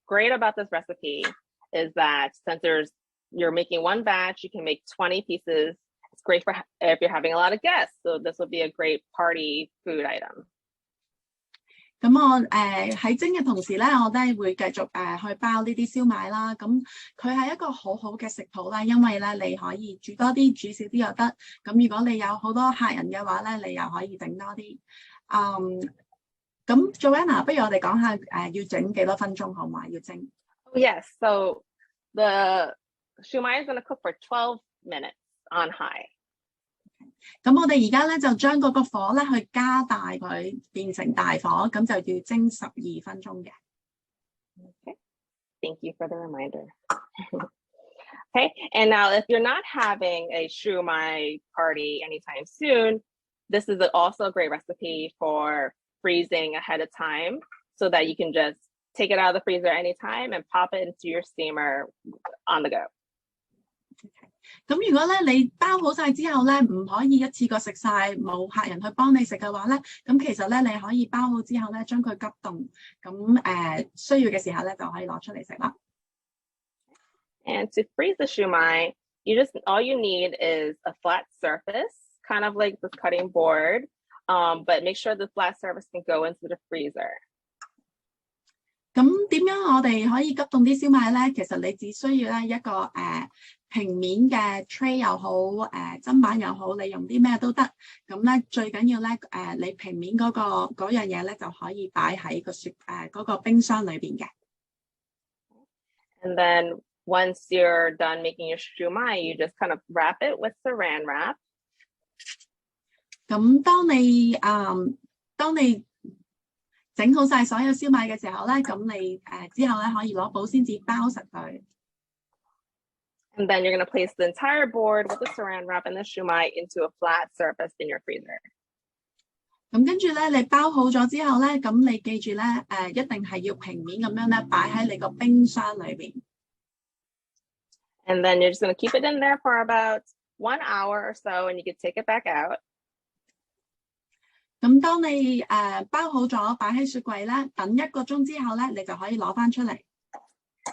Speaker 2: great about this recipe is that since you're making 1 batch, you can make 20 pieces. It's great for if you're having a lot of guests. So this will be a great party food item.
Speaker 3: 咁我喺蒸嘅同時咧，我咧會繼續去包呢啲燒賣啦。咁佢係一個好好嘅食譜啦，因為咧你可以煮多啲、煮少啲又得。咁如果你有好多客人嘅話咧，你又可以整多啲。咁 Joanna， 不如我哋講下要整幾多分鐘好嘛？要蒸。
Speaker 2: Yes, so the shumai is going to cook for 12 minutes on high.
Speaker 3: 咁我哋而家咧就將嗰個火咧去加大佢，變成大火，咁就要蒸12分鐘嘅。
Speaker 2: Okay, thank you for the reminder. Okay, and now if you're not having a shumai party anytime soon, this is also a great recipe for freezing ahead of time so that you can just take it out of the freezer anytime and pop it into your steamer on the go.
Speaker 3: 咁如果咧你包好晒之後咧，唔可以一次過食晒，冇客人去幫你食嘅話咧，咁其實咧你可以包好之後咧，將佢急凍，咁需要嘅時候咧就可以攞出嚟食啦。
Speaker 2: And to freeze the shumai, all you need is a flat surface, kind of like this cutting board, but make sure the flat surface can go into the freezer.
Speaker 3: 咁點樣我哋可以急凍啲燒賣咧？其實你只需要咧一個平面嘅 tray 又好，砧板又好，你用啲咩都得。咁咧最緊要咧你平面嗰樣嘢咧就可以擺喺嗰個冰箱裏邊嘅。
Speaker 2: And then once you're done making your shumai, you just kind of wrap it with saran wrap.
Speaker 3: 咁當你整好晒所有燒賣嘅時候咧，咁你之後咧可以攞保鮮紙包實佢。
Speaker 2: And then you're going to place the entire board with the saran wrap and the shumai into a flat surface in your freezer.
Speaker 3: 咁跟住咧，你包好咗之後咧，咁你記住咧，一定係要平面咁樣咧擺喺你個冰箱裏邊。
Speaker 2: And then you're just going to keep it in there for about 1 hour or so, and you can take it back out.
Speaker 3: 咁當你包好咗擺喺雪櫃咧，等1個鐘之後咧，你就可以攞翻出嚟。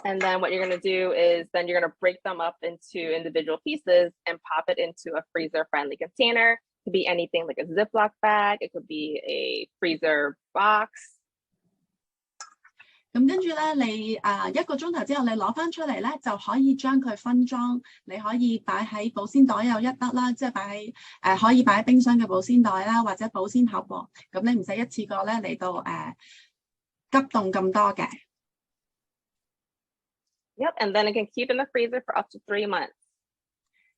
Speaker 2: And then what you're going to do is then you're going to break them up into individual pieces and pop it into a freezer-friendly container. It could be anything like a Ziploc bag. It could be a freezer box.
Speaker 3: 咁跟住咧，你1個鐘頭之後，你攞翻出嚟咧，就可以將佢分裝。你可以擺喺保鮮袋有一得啦，即係擺喺可以擺喺冰箱嘅保鮮袋啦，或者保鮮盒喎。咁你唔使一次過咧嚟到急凍咁多嘅。
Speaker 2: Yep, and then it can keep in the freezer for up to 3 months.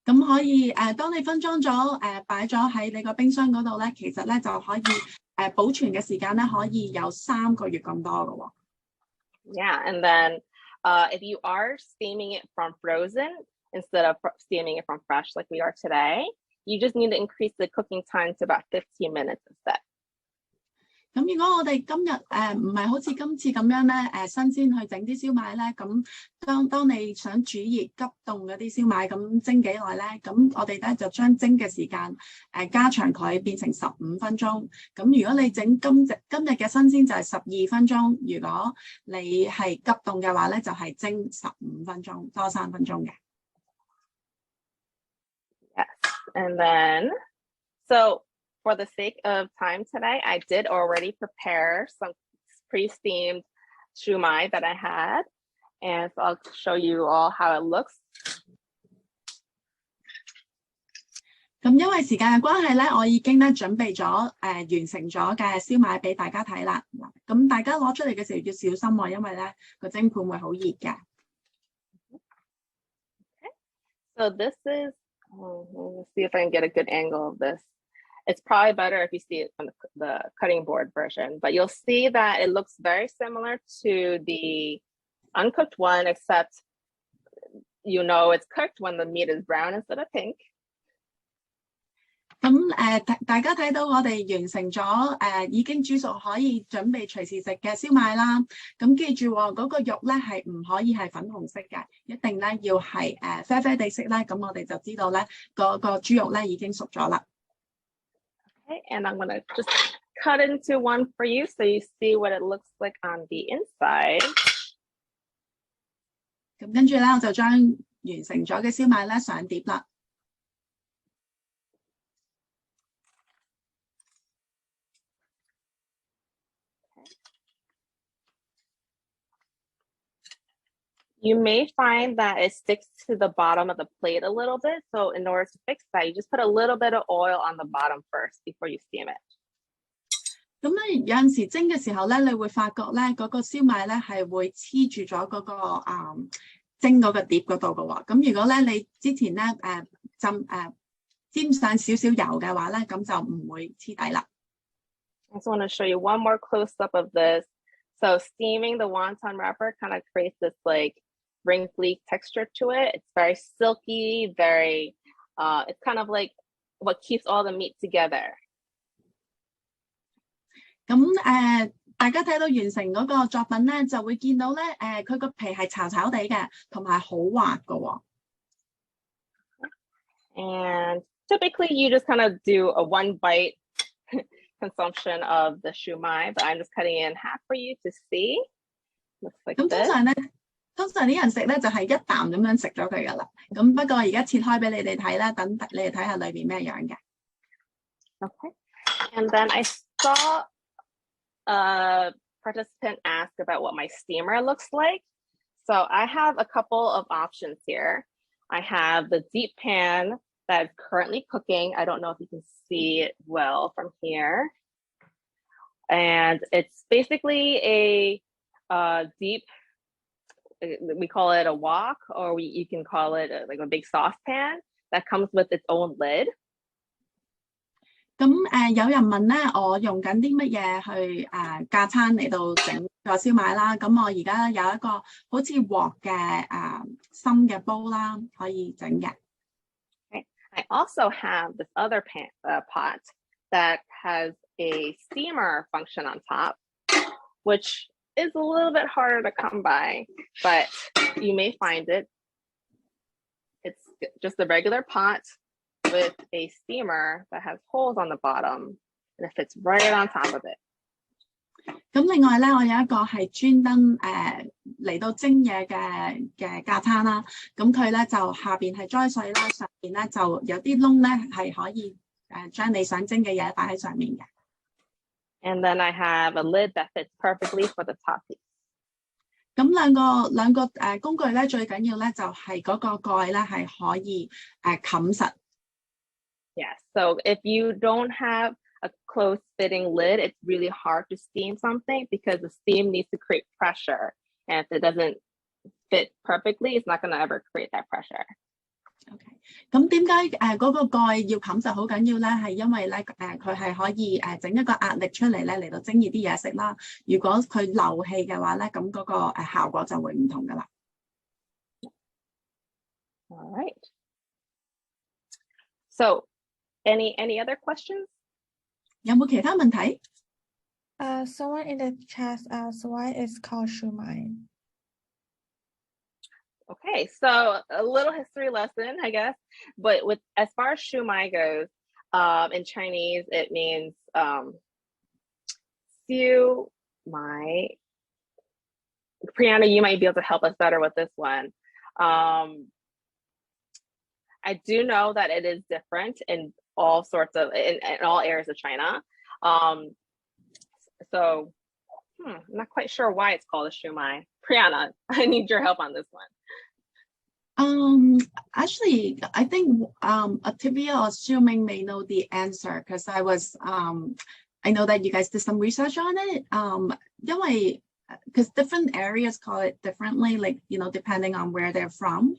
Speaker 3: 咁可以當你分裝咗擺咗喺你個冰箱嗰度咧，其實咧就可以保存嘅時間咧可以有3個月咁多嘅喎。
Speaker 2: Yeah, and then if you are steaming it from frozen instead of steaming it from fresh like we are today, you just need to increase the cooking time to about 15 minutes instead.
Speaker 3: 咁如果我哋今日唔係好似今次咁樣咧新鮮去整啲燒賣咧，咁當你想煮熱急凍嗰啲燒賣，咁蒸幾耐咧？咁我哋咧就將蒸嘅時間加長佢變成15分鐘。咁如果你整今日嘅新鮮就係12分鐘，如果你係急凍嘅話咧，就係蒸15分鐘，多3分鐘嘅。
Speaker 2: Yes, and then so for the sake of time today, I did already prepare some pre-steamed shumai that I had. And so I'll show you all how it looks.
Speaker 3: 咁因為時間嘅關係咧，我已經咧準備咗完成咗嘅燒賣俾大家睇啦。咁大家攞出嚟嘅時候要小心喎，因為咧個蒸盤會好熱嘅。
Speaker 2: Okay. So this is, let's see if I can get a good angle of this. It's probably better if you see it from the cutting board version, but you'll see that it looks very similar to the uncooked one, except you know it's cooked when the meat is brown instead of pink.
Speaker 3: 咁大家睇到我哋完成咗已經煮熟可以準備隨時食嘅燒賣啦。咁記住喎，嗰個肉咧係唔可以係粉紅色嘅，一定咧要係啡啡地色咧。咁我哋就知道咧個豬肉咧已經熟咗啦。
Speaker 2: Okay, and I'm gonna just cut into one for you so you see what it looks like on the inside.
Speaker 3: 咁跟住咧，我就將完成咗嘅燒賣咧上碟啦。
Speaker 2: You may find that it sticks to the bottom of the plate a little bit. So in order to fix that, you just put a little bit of oil on the bottom first before you steam it.
Speaker 3: 咁咧有陣時蒸嘅時候咧，你會發覺咧嗰個燒賣咧係會黐住咗嗰個蒸嗰個碟嗰度嘅喎。咁如果咧你之前咧沾上少少油嘅話咧，咁就唔會黐底啦。
Speaker 2: I just want to show you one more close up of this. So steaming the wonton wrapper kind of creates this like wrinkly texture to it. It's very silky, very, it's kind of like what keeps all the meat together.
Speaker 3: 咁大家睇到完成嗰個作品咧，就會見到咧佢個皮係巢巢地嘅，同埋好滑嘅喎。
Speaker 2: And typically you just kind of do a 1 bite consumption of the shumai, but I'm just cutting it in half for you to see. Looks like
Speaker 3: 咁
Speaker 2: this.
Speaker 3: 通常啲人食咧就係一啖咁樣食咗佢噶啦。咁不過而家切開俾你哋睇啦，等你哋睇下裏邊咩樣嘅。
Speaker 2: Okay. And then I saw a participant ask about what my steamer looks like. So I have a couple of options here. I have the deep pan that is currently cooking. I don't know if you can see it well from here. And it's basically a deep, we call it a wok, or you can call it like a big saucepan that comes with its own lid.
Speaker 3: 咁有人問咧，我用緊啲乜嘢去架餐嚟到整個燒賣啦？咁我而家有一個好似鑊嘅深嘅煲啦，可以整嘅。
Speaker 2: Okay. I also have this other pot that has a steamer function on top, which is a little bit harder to come by, but you may find it. It's just a regular pot with a steamer that has holes on the bottom. and it fits right on top of it.
Speaker 3: 咁另外咧，我有一個係專登嚟到蒸嘢嘅架撐啦。咁佢咧就下邊係裝水啦，上邊咧就有啲窿咧係可以將你想蒸嘅嘢擺喺上面嘅。
Speaker 2: And then I have a lid that fits perfectly for the top piece.
Speaker 3: 咁兩個工具咧，最緊要咧就係嗰個蓋咧係可以冚實。
Speaker 2: Yeah, so if you don't have a close fitting lid, it's really hard to steam something because the steam needs to create pressure. And if it doesn't fit perfectly, it's not going to ever create that pressure.
Speaker 3: OK， 咁點解嗰個蓋要冚實好緊要咧？係因為咧佢係可以整一個壓力出嚟咧嚟到蒸熱啲嘢食啦。如果佢漏氣嘅話咧，咁嗰個效果就會唔同噶啦。
Speaker 2: All right. So, any other questions?
Speaker 3: 有冇其他問題？
Speaker 5: Someone in the chat asked why it's called Shumai.
Speaker 2: Okay, so a little history lesson, I guess. But as far as shumai goes, in Chinese it means siu mai. Brianna, you might be able to help us better with this one. I do know that it is different in all sorts of in all areas of China. So I'm not quite sure why it's called a shumai. Brianna, I need your help on this one.
Speaker 3: Actually, I think Attivia or Xiuming may know the answer because I know that you guys did some research on it. Because different areas call it differently, like, depending on where they're from.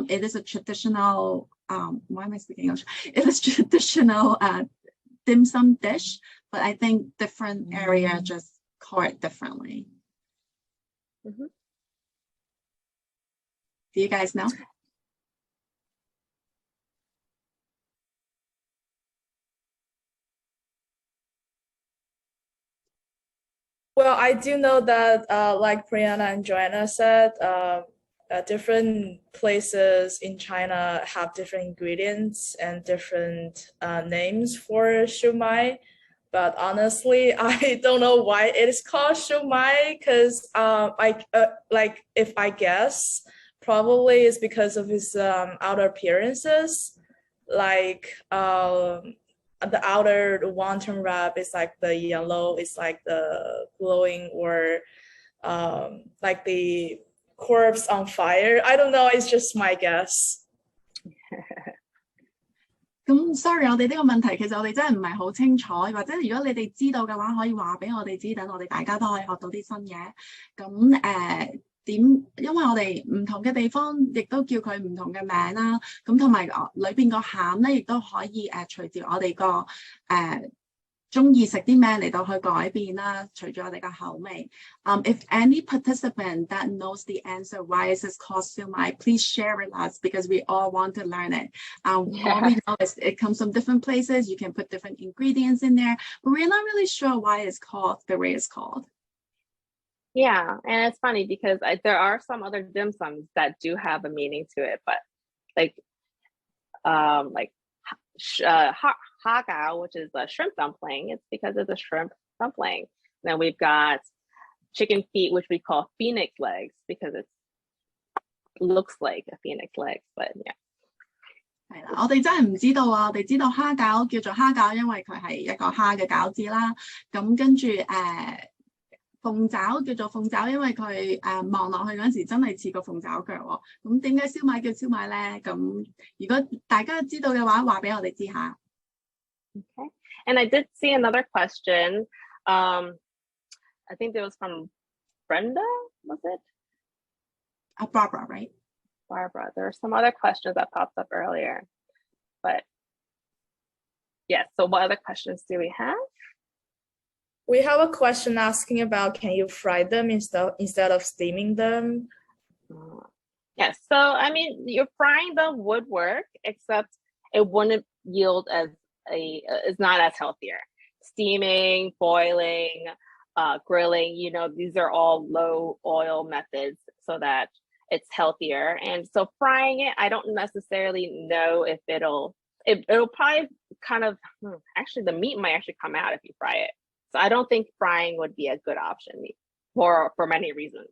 Speaker 3: It is a traditional, why am I speaking English? It is traditional dim sum dish, but I think different areas just call it differently.
Speaker 2: Mm-hmm.
Speaker 3: Do you guys know?
Speaker 4: Well, I do know that, like Brianna and Joanna said, different places in China have different ingredients and different names for shumai. But honestly, I don't know why it is called shumai. Because, if I guess, probably it's because of its outer appearances, like the outer wonton wrap is like the yellow, it's like the glowing, or like the corpse on fire. I don't know, it's just my guess.
Speaker 3: 咁 sorry， 我哋呢個問題其實我哋真係唔係好清楚，或者如果你哋知道嘅話，可以話俾我哋知，等我哋大家都可以學到啲新嘢。咁因為我哋唔同嘅地方亦都叫佢唔同嘅名啦，咁同埋裏邊個餡咧，亦都可以隨住我哋個中意食啲咩嚟到去改變啦，隨住我哋嘅口味。If any participant that knows the answer why is this called shumai, please share with us because we all want to learn it. All we know is it comes from different places. You can put different ingredients in there, but we're not really sure why it's called the way it's called.
Speaker 2: Yeah, and it's funny because there are some other dim sums that do have a meaning to it, but hagao, which is a shrimp dumpling, it's because it's a shrimp dumpling. Then we've got chicken feet, which we call phoenix legs because it looks like a phoenix leg, but yeah.
Speaker 3: 係啦，我哋真係唔知道啊！我哋知道蝦餃叫做蝦餃，因為佢係一個蝦嘅餃子啦。咁跟住鳳爪叫做鳳爪，因為佢望落去嗰陣時真係似個鳳爪腳喎。咁點解燒賣叫燒賣咧？咁如果大家知道嘅話，話俾我哋知下。
Speaker 2: Okay, and I did see another question. I think it was from Brenda, was it?
Speaker 3: Barbara, right?
Speaker 2: Barbara. There are some other questions that popped up earlier, but yes. So what other questions do we have?
Speaker 4: We have a question asking about, can you fry them instead of steaming them?
Speaker 2: Yes. So, I mean, you're frying them would work, except it wouldn't yield it's not as healthier. Steaming, boiling, grilling, these are all low oil methods so that it's healthier. And so frying it, I don't necessarily know if it'll probably kind of, actually the meat might actually come out if you fry it. So I don't think frying would be a good option for many reasons.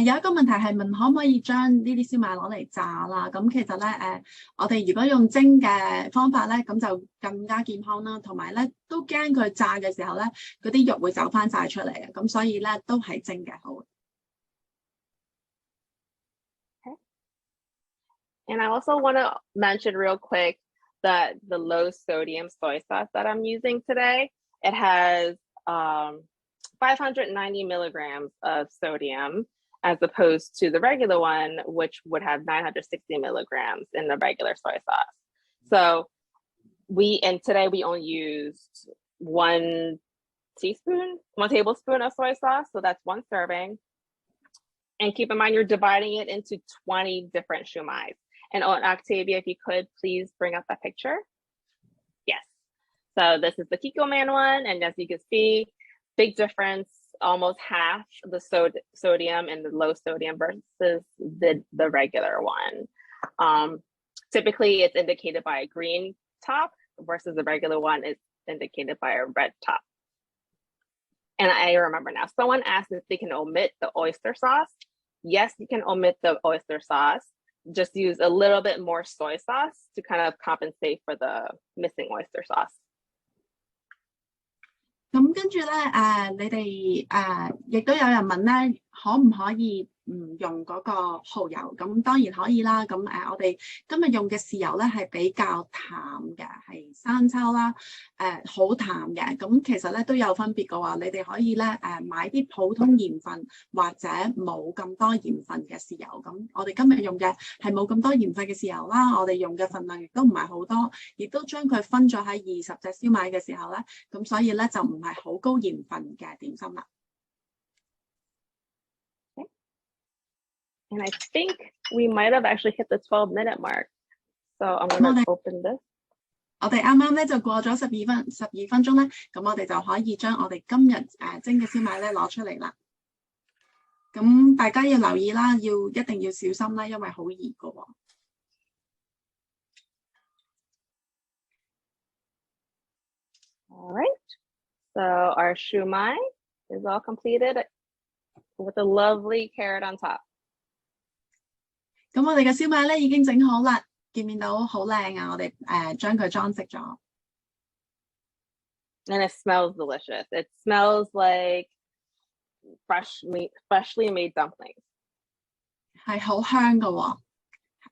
Speaker 3: 有一個問題係問可唔可以將呢啲燒賣攞嚟炸啦？咁其實咧我哋如果用蒸嘅方法咧，咁就更加健康啦，同埋咧都驚佢炸嘅時候咧，嗰啲肉會走翻晒出嚟啊！咁所以咧都係蒸嘅好。
Speaker 2: Okay. And I also want to mention real quick that the low sodium soy sauce that I'm using today, it has 590 milligrams of sodium, as opposed to the regular one, which would have 960 milligrams in the regular soy sauce. So today we only used 1 tablespoon of soy sauce. So that's 1 serving. And keep in mind, you're dividing it into 20 different shumais. And Octavia, if you could please bring up that picture. Yes. So this is the Kiko Man one. And as you can see, big difference, almost half the sodium in the low sodium versus the regular one. Typically it's indicated by a green top versus the regular one is indicated by a red top. And I remember now, someone asked if they can omit the oyster sauce. Yes, you can omit the oyster sauce. Just use a little bit more soy sauce to kind of compensate for the missing oyster sauce.
Speaker 3: 咁跟住咧，你哋亦都有人問咧，可唔可以唔用嗰個蠔油？咁當然可以啦。咁我哋今日用嘅豉油咧係比較淡嘅，係生抽啦，好淡嘅。咁其實咧都有分別嘅話，你哋可以咧買啲普通鹽分或者冇咁多鹽分嘅豉油。咁我哋今日用嘅係冇咁多鹽分嘅豉油啦，我哋用嘅份量亦都唔係好多，亦都將佢分咗喺20隻燒賣嘅時候咧，咁所以咧就唔係好高鹽分嘅點心啦。
Speaker 2: And I think we might have actually hit the 12-minute mark. So I'm going to open this.
Speaker 3: 我哋啱啱咧就過咗12分鐘咧，咁我哋就可以將我哋今日蒸嘅燒賣咧攞出嚟啦。咁大家要留意啦，一定要小心啦，因為好熱㗎喎。
Speaker 2: All right. So our shumai is all completed with a lovely carrot on top.
Speaker 3: 咁我哋嘅燒賣咧已經整好啦，見唔見到好靚啊？我哋將佢裝飾咗。
Speaker 2: And it smells delicious. It smells like freshly made dumplings.
Speaker 3: 係好香㗎喎，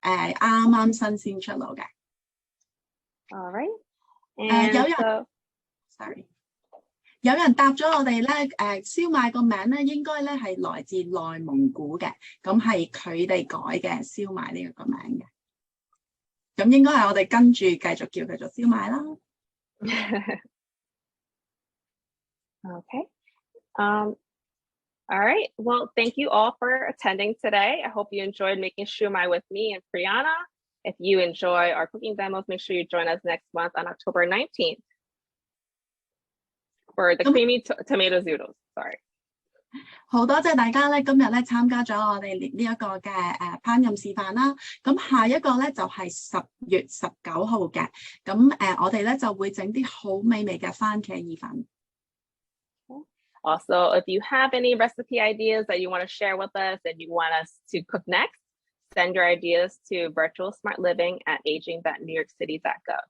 Speaker 3: 啱啱新鮮出爐嘅。
Speaker 2: All right. And
Speaker 3: sorry。有人答咗我哋咧，燒賣個名咧應該咧係來自內蒙古嘅，咁係佢哋改嘅燒賣呢個名嘅，咁應該係我哋跟住繼續叫佢做燒賣啦。
Speaker 2: Okay. All right. Well, thank you all for attending today. I hope you enjoyed making shumai with me and Priyana. If you enjoy our cooking demos, make sure you join us next month on October 19th. For the creamy tomato zoodles, sorry.
Speaker 3: 好多謝大家咧，今日咧參加咗我哋呢一個嘅烹飪示範啦。咁下一個咧就係10月19號嘅。咁我哋咧就會整啲好美味嘅番茄意粉。
Speaker 2: Also, if you have any recipe ideas that you want to share with us and you want us to cook next, send your ideas to virtualsmartliving@aging.newyorkcity.gov.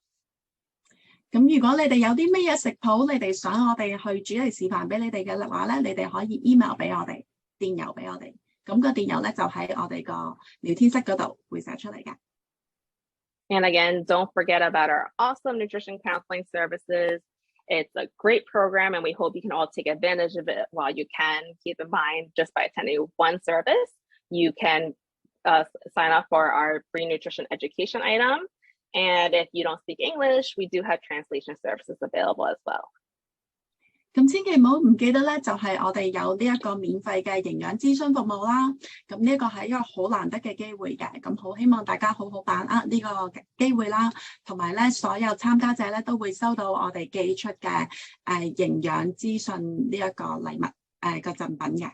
Speaker 2: 咁
Speaker 3: 如果你哋有啲咩嘢食譜，你哋想我哋去煮嚟示範俾你哋嘅話咧，你哋可以 email 俾我哋，電郵俾我哋。咁個電郵咧就喺我哋個聊天室嗰度會寫出嚟嘅。
Speaker 2: And again, don't forget about our awesome nutrition counseling services. It's a great program, and we hope you can all take advantage of it while you can. Keep in mind, just by attending one service, you can sign up for our free nutrition education item. And if you don't speak English, we do have translation services available as well.
Speaker 3: 咁千祈唔好唔記得咧，就係我哋有呢一個免費嘅營養諮詢服務啦。咁呢一個係一個好難得嘅機會嘅，咁好希望大家好好把握呢個機會啦。同埋咧，所有參加者咧都會收到我哋寄出嘅營養資訊呢一個禮物個贈品嘅。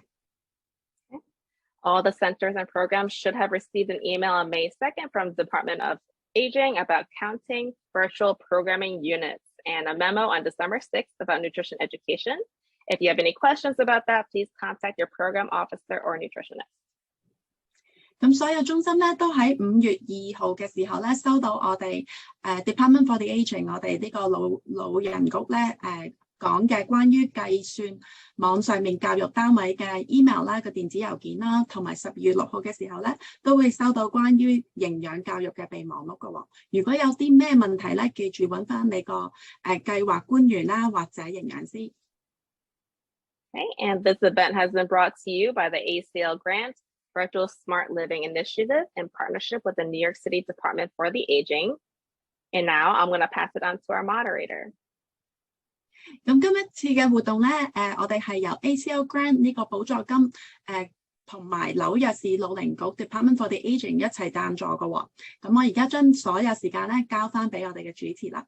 Speaker 2: All the centers and programs should have received an email on May 2nd from the Department of Aging about counting virtual programming units and a memo on December 6th about nutrition education. If you have any questions about that, please contact your program officer or nutritionist.
Speaker 3: 咁所有中心咧都喺5月2號嘅時候咧收到我哋Department for the Aging 我哋呢個老人局咧講嘅關於計算網上面教育單位嘅 email 啦個電子郵件啦，同埋12月6號嘅時候咧都會收到關於營養教育嘅備忘錄嘅喎。如果有啲咩問題咧，記住揾翻你個計劃官員啦或者營養師。
Speaker 2: Okay, and this event has been brought to you by the ACL Grant Virtual Smart Living Initiative in partnership with the New York City Department for the Aging. And now I'm going to pass it on to our moderator.
Speaker 3: 咁今一次嘅活動咧，我哋係由 ACL Grant 呢個補助金，同埋紐約市老齡局 Department for the Aging 一齊贊助嘅喎。咁我而家將所有時間咧交翻俾我哋嘅主持啦。